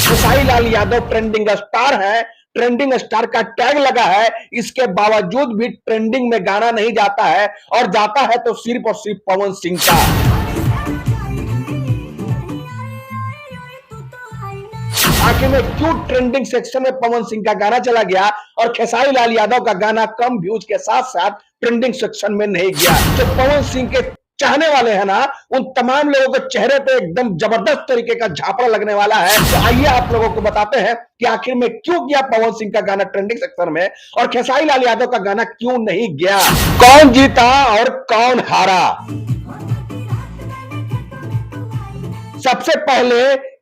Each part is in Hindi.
खेसारी लाल यादव ट्रेंडिंग स्टार है, ट्रेंडिंग स्टार का टैग लगा है, इसके बावजूद भी ट्रेंडिंग में गाना नहीं जाता है और जाता है तो सिर्फ और सिर्फ पवन सिंह का। आखिर में क्यों ट्रेंडिंग सेक्शन में पवन सिंह का गाना चला गया और खेसारी लाल यादव का गाना कम व्यूज के साथ साथ ट्रेंडिंग सेक्शन में नहीं गया? जो पवन सिंह के चाहने वाले हैं ना, उन तमाम लोगों के चेहरे पे एकदम जबरदस्त तरीके का झापड़ा लगने वाला है। तो आइए आप लोगों को बताते हैं कि आखिर में क्यों गया पवन सिंह का गाना ट्रेंडिंग सेक्शन में और खेसारी लाल यादव का गाना क्यों नहीं गया, कौन जीता और कौन हारा। सबसे पहले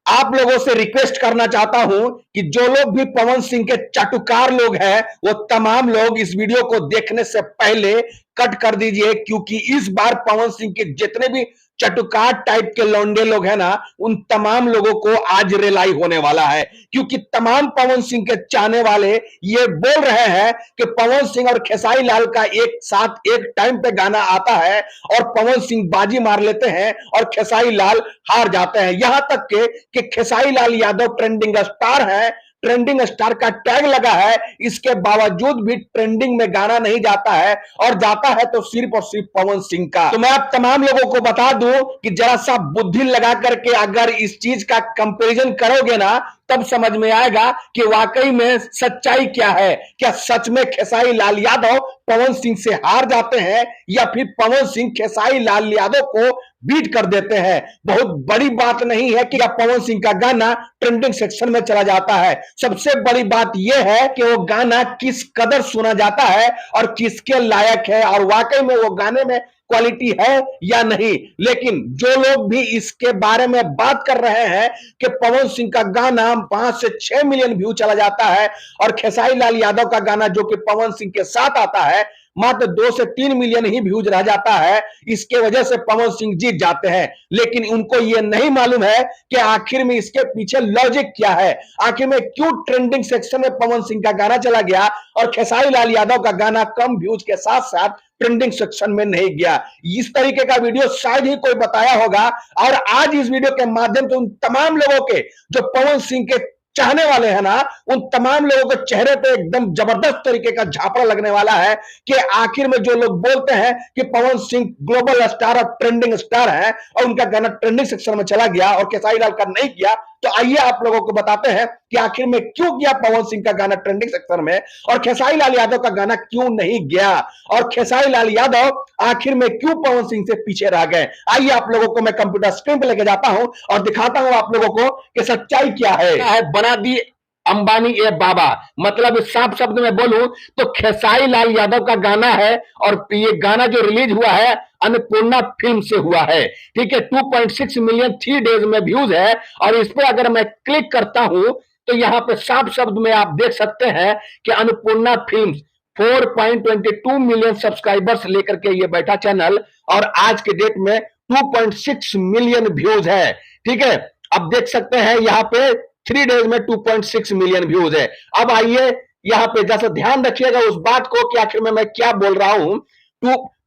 आप लोगों से रिक्वेस्ट करना चाहता हूं कि जो लोग भी पवन सिंह के चाटुकार लोग हैं, वो तमाम लोग इस वीडियो को देखने से पहले कट कर दीजिए, क्योंकि इस बार पवन सिंह के जितने भी चटुकार टाइप के लौंडे लोग हैं ना, उन तमाम लोगों को आज रिलाई होने वाला है। क्योंकि तमाम पवन सिंह के चाहने वाले ये बोल रहे हैं कि पवन सिंह और खेसारी लाल का एक साथ एक टाइम पे गाना आता है और पवन सिंह बाजी मार लेते हैं और खेसारी लाल हार जाते हैं। यहां तक कि खेसारी लाल यादव ट्रेंडिंग स्टार है, ट्रेंडिंग स्टार का टैग लगा है, इसके बावजूद भी ट्रेंडिंग में गाना नहीं जाता है और जाता है तो सिर्फ और सिर्फ पवन सिंह का। तो मैं आप तमाम लोगों को बता दूं कि जरा सा बुद्धि लगा करके अगर इस चीज का कंपैरिजन करोगे ना, तब समझ में आएगा कि वाकई में सच्चाई क्या है। क्या सच में खेसारी लाल यादव पवन सिंह से हार जाते हैं या फिर पवन सिंह खेसारी लाल यादव को बीट कर देते हैं? बहुत बड़ी बात नहीं है कि पवन सिंह का गाना ट्रेंडिंग सेक्शन में चला जाता है। सबसे बड़ी बात यह है कि वो गाना किस कदर सुना जाता है और किसके लायक है और वाकई में वो गाने में क्वालिटी है या नहीं। लेकिन जो लोग भी इसके बारे में बात कर रहे हैं कि पवन सिंह का गाना 5 से 6 मिलियन व्यू चला जाता है और खेसारी लाल यादव का गाना जो कि पवन सिंह के साथ आता है मात्र 2 से 3 मिलियन ही व्यूज रह जाता है, इसके वजह से पवन सिंह जीत जाते हैं। लेकिन उनको यह नहीं मालूम है कि आखिर में इसके पीछे लॉजिक क्या है, आखिर में क्यों ट्रेंडिंग सेक्शन में पवन सिंह का गाना चला गया और खेसारी लाल यादव का गाना कम व्यूज के साथ साथ ट्रेंडिंग सेक्शन में नहीं गया। इस तरीके का वीडियो शायद ही कोई बताया होगा और आज इस वीडियो के माध्यम से उन तमाम लोगों के जो पवन सिंह के चाहने वाले हैं ना, उन तमाम लोगों के चेहरे पे एकदम जबरदस्त तरीके का झापड़ा लगने वाला है कि आखिर में जो लोग बोलते हैं कि पवन सिंह ग्लोबल स्टार और ट्रेंडिंग स्टार है और उनका गाना ट्रेंडिंग सेक्शन में चला गया और खेसारी लाल का नहीं किया, तो आइए आप लोगों को बताते हैं कि आखिर में क्यों गया पवन सिंह का गाना ट्रेंडिंग सेक्शन में और खेसारी लाल यादव का गाना क्यों नहीं गया और खेसारी लाल यादव आखिर में क्यों पवन सिंह से पीछे रह गए। आइए आप लोगों को मैं कंप्यूटर स्क्रीन पर लेके जाता हूं और दिखाता हूं आप लोगों को कि सच्चाई क्या है। बना दी अंबानी ए बाबा, मतलब साफ शब्द में बोलूं तो खेसारी लाल यादव का गाना है और ये गाना जो रिलीज हुआ है अन्नपूर्णा फिल्म से हुआ है। ठीक है, 2.6 मिलियन 3 डेज में व्यूज है और इस पर अगर मैं क्लिक करता हूं तो यहाँ पे साफ शब्द में आप देख सकते हैं कि अन्नपूर्णा फिल्म 4.22 मिलियन सब्सक्राइबर्स लेकर के ये बैठा चैनल और आज के डेट में 2.6 मिलियन व्यूज है। ठीक है, अब देख सकते हैं यहाँ पे 3 डेज में 2.6 मिलियन व्यूज है। अब आइए यहाँ पे जैसे ध्यान रखिएगा उस बात को कि आखिर में मैं क्या बोल रहा हूं।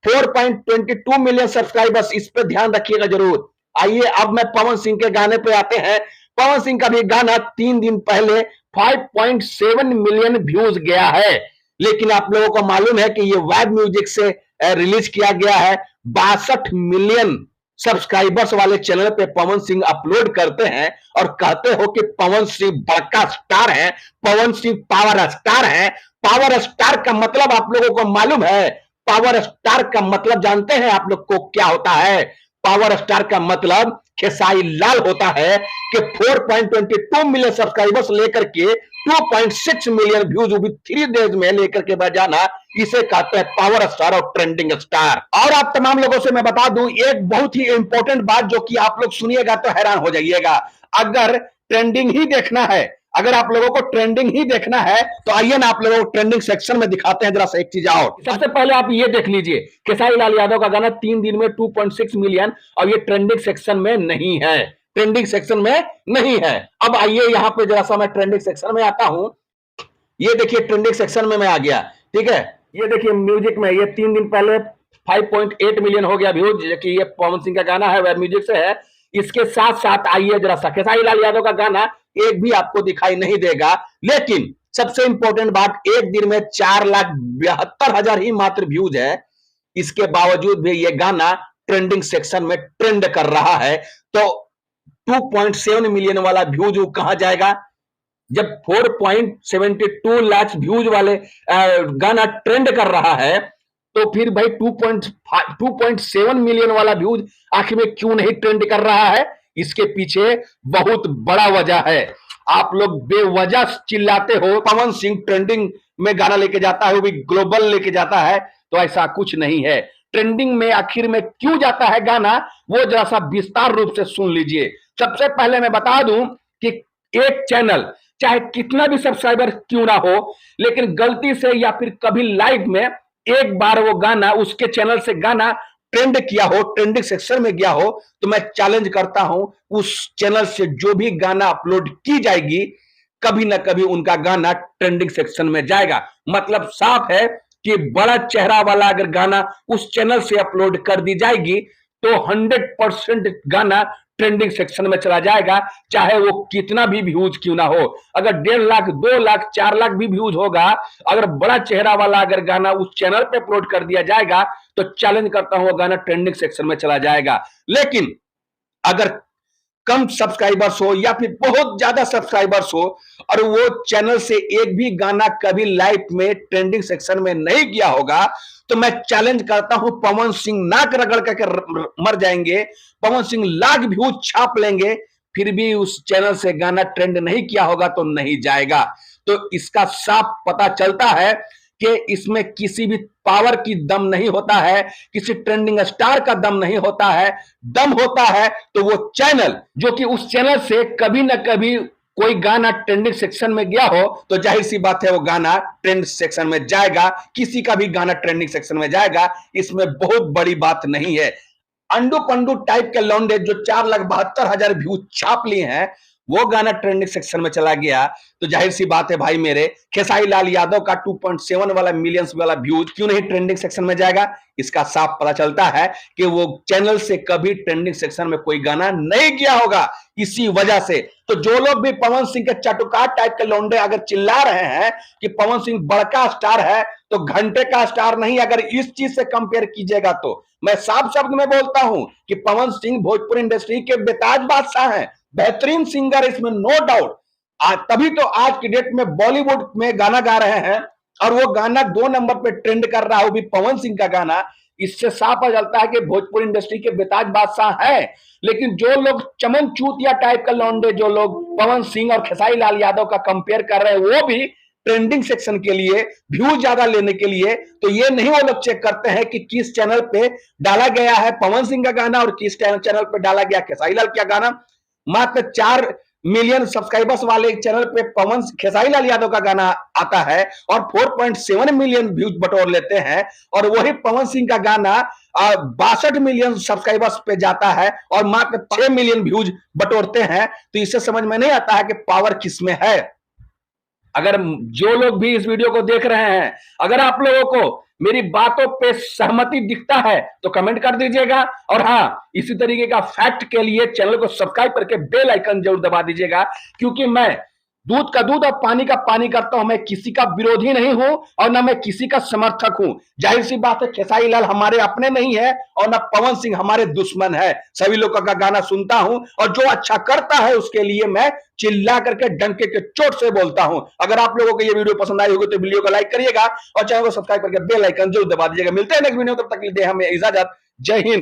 4.22 मिलियन सब्सक्राइबर्स, इस पे ध्यान रखिएगा जरूर। आइए अब मैं पवन सिंह के गाने पे आते हैं। पवन सिंह का भी गाना 3 दिन पहले 5.7 मिलियन व्यूज गया है, लेकिन आप लोगों को मालूम है कि ये वेब म्यूजिक से रिलीज किया गया है। 62 मिलियन सब्सक्राइबर्स वाले चैनल पे पवन सिंह अपलोड करते हैं और कहते हो कि पवन सिंह बड़का स्टार है, पवन सिंह पावर स्टार है। पावर स्टार का मतलब आप लोगों को मालूम है? पावर स्टार का मतलब जानते हैं आप लोग को क्या होता है? पावर स्टार का मतलब खेसारी लाल होता है कि 4.22 मिलियन सब्सक्राइबर्स लेकर के 2.6 मिलियन व्यूज भी 3 डेज में लेकर के बजाना, इसे कहते हैं पावर स्टार और ट्रेंडिंग स्टार। और आप तमाम लोगों से मैं बता दूं एक बहुत ही इंपॉर्टेंट बात जो कि आप लोग सुनिएगा तो हैरान हो जाइएगा। अगर ट्रेंडिंग ही देखना है, अगर आप लोगों को ट्रेंडिंग ही देखना है तो आइए ना आप लोगों को ट्रेंडिंग सेक्शन में दिखाते हैं जरा सा एक चीज और। सबसे पहले आप ये देख लीजिए, खेसारी लाल यादव का गाना 3 दिन में 2.6 मिलियन और ये ट्रेंडिंग सेक्शन में नहीं है, ट्रेंडिंग सेक्शन में नहीं है। अब आइए यहाँ पे जरा सा मैं ट्रेंडिंग सेक्शन में आता हूं। ये देखिए ट्रेंडिंग सेक्शन में मैं आ गया। ठीक है, ये देखिए म्यूजिक में ये 3 दिन पहले 5.8 मिलियन हो गया व्यूज, कि ये पवन सिंह का गाना है, वेब म्यूजिक से है। इसके साथ साथ आइए जरा सा खेसारी लाल यादव का गाना एक भी आपको दिखाई नहीं देगा। लेकिन सबसे इंपॉर्टेंट बात, एक दिन में 4,72,000 ही मात्र व्यूज है। इसके बावजूद भी ये गाना ट्रेंडिंग सेक्शन में ट्रेंड कर रहा है। तो 2.7 मिलियन वाला व्यूज कहां जाएगा, जब 4.72 लाख व्यूज वाले गाना ट्रेंड कर रहा है, तो फिर भाई 2.7 मिलियन वाला व्यूज आखिर में क्यों नहीं ट्रेंड कर रहा है? इसके पीछे बहुत बड़ा वजह है। आप लोग बेवजह चिल्लाते हो पवन सिंह ट्रेंडिंग में गाना लेके जाता है, वो भी ग्लोबल लेके जाता है, तो ऐसा कुछ नहीं है। ट्रेंडिंग में आखिर में क्यों जाता है गाना, वो जरा सा विस्तार रूप से सुन लीजिए। सबसे पहले मैं बता दूं कि एक चैनल चाहे कितना भी सब्सक्राइबर क्यों ना हो, लेकिन गलती से या फिर कभी लाइव में एक बार वो गाना उसके चैनल से गाना ट्रेंड किया हो, ट्रेंडिंग सेक्शन में गया हो, तो मैं चैलेंज करता हूं उस चैनल से जो भी गाना अपलोड की जाएगी, कभी ना कभी उनका गाना ट्रेंडिंग सेक्शन में जाएगा। मतलब साफ है कि बड़ा चेहरा वाला अगर गाना उस चैनल से अपलोड कर दी जाएगी, तो 100% गाना ट्रेंडिंग सेक्शन में चला जाएगा, चाहे वो कितना भी व्यूज क्यों ना हो। अगर 1.5 लाख, 2 लाख, 4 लाख भी व्यूज होगा, अगर बड़ा चेहरा वाला अगर गाना उस चैनल पे अपलोड कर दिया जाएगा, तो चैलेंज करता हूं वो गाना ट्रेंडिंग सेक्शन में चला जाएगा। लेकिन अगर कम सब्सक्राइबर्स हो या फिर बहुत ज्यादा सब्सक्राइबर्स हो और वो चैनल से एक भी गाना कभी लाइव में ट्रेंडिंग सेक्शन में नहीं गया होगा, तो मैं चैलेंज करता हूं पवन सिंह नाक रगड़ करके मर जाएंगे, पवन सिंह लाख व्यूज छाप लेंगे, फिर भी उस चैनल से गाना ट्रेंड नहीं किया होगा तो नहीं जाएगा। तो इसका साफ पता चलता है कि इसमें किसी भी पावर की दम नहीं होता है, किसी ट्रेंडिंग स्टार का दम नहीं होता है। दम होता है तो वो चैनल, जो कि उस चैनल से कभी ना कभी कोई गाना ट्रेंडिंग सेक्शन में गया हो, तो जाहिर सी बात है वो गाना ट्रेंड सेक्शन में जाएगा, किसी का भी गाना ट्रेंडिंग सेक्शन में जाएगा, इसमें बहुत बड़ी बात नहीं है। अंडू पंडू टाइप के लौंडे जो 4,72,000 व्यूज छाप लिए हैं, वो गाना ट्रेंडिंग सेक्शन में चला गया, तो जाहिर सी बात है भाई मेरे, खेसारी लाल यादव का 2.7 वाला मिलियंस वाला व्यूज क्यों नहीं ट्रेंडिंग सेक्शन में जाएगा? इसका साफ पता चलता है कि वो चैनल से कभी ट्रेंडिंग सेक्शन में कोई गाना नहीं गया होगा, इसी वजह से। तो जो लोग भी पवन सिंह के चटुकार टाइप के लौंडे अगर चिल्ला रहे हैं कि पवन सिंह बड़का स्टार है, तो घंटे का स्टार नहीं, अगर इस चीज से कंपेयर कीजिएगा तो मैं साफ शब्द में बोलता हूं कि पवन सिंह भोजपुरी इंडस्ट्री के बेताज बादशाह हैं, बेहतरीन सिंगर, इसमें नो डाउट। तभी तो आज की डेट में बॉलीवुड में गाना गा रहे हैं, और वो गाना 2 नंबर पे ट्रेंड कर रहा है, वो भी पवन सिंह का गाना। इससे साफ पता चलता है कि भोजपुरी इंडस्ट्री के बेताज बादशाह है। लेकिन जो लोग चमन चूतिया टाइप का लौंडे, जो लोग पवन सिंह और खेसारी लाल यादव का कंपेयर कर रहे हैं, वो भी ट्रेंडिंग सेक्शन के लिए, व्यू ज्यादा लेने के लिए, तो ये नहीं वो लोग चेक करते हैं कि किस चैनल पे डाला गया है पवन सिंह का गाना और किस चैनल पे डाला गया खेसारी लाल का गाना। मात्र 4 मिलियन सब्सक्राइबर्स वाले चैनल पे पवन खेसारी लाल यादव का गाना आता है और 4.7 मिलियन व्यूज बटोर लेते हैं, और वही पवन सिंह का गाना 62 मिलियन सब्सक्राइबर्स पे जाता है और मात्र 6 मिलियन व्यूज बटोरते हैं। तो इससे समझ में नहीं आता है कि पावर किसमें है। अगर जो लोग भी इस वीडियो को देख रहे हैं, अगर आप लोगों को मेरी बातों पे सहमति दिखता है तो कमेंट कर दीजिएगा, और हाँ, इसी तरीके का फैक्ट के लिए चैनल को सब्सक्राइब करके बेल आइकन जरूर दबा दीजिएगा, क्योंकि मैं दूध का दूध और पानी का पानी करता हूं। मैं किसी का विरोधी नहीं हूं और ना मैं किसी का समर्थक हूं। जाहिर सी बात है, खेसारी लाल हमारे अपने नहीं है और ना पवन सिंह हमारे दुश्मन है। सभी लोगों का गाना सुनता हूं और जो अच्छा करता है उसके लिए मैं चिल्ला करके डंके के चोट से बोलता हूं। अगर आप लोगों को ये वीडियो पसंद आई होगी तो वीडियो को लाइक करिएगा और चैनल को सब्सक्राइब करके बेल आइकन जरूर दबा दीजिएगा। मिलते हैं नेक्स्ट वीडियो, तब तक के लिए हमें इजाजत। जय हिंद।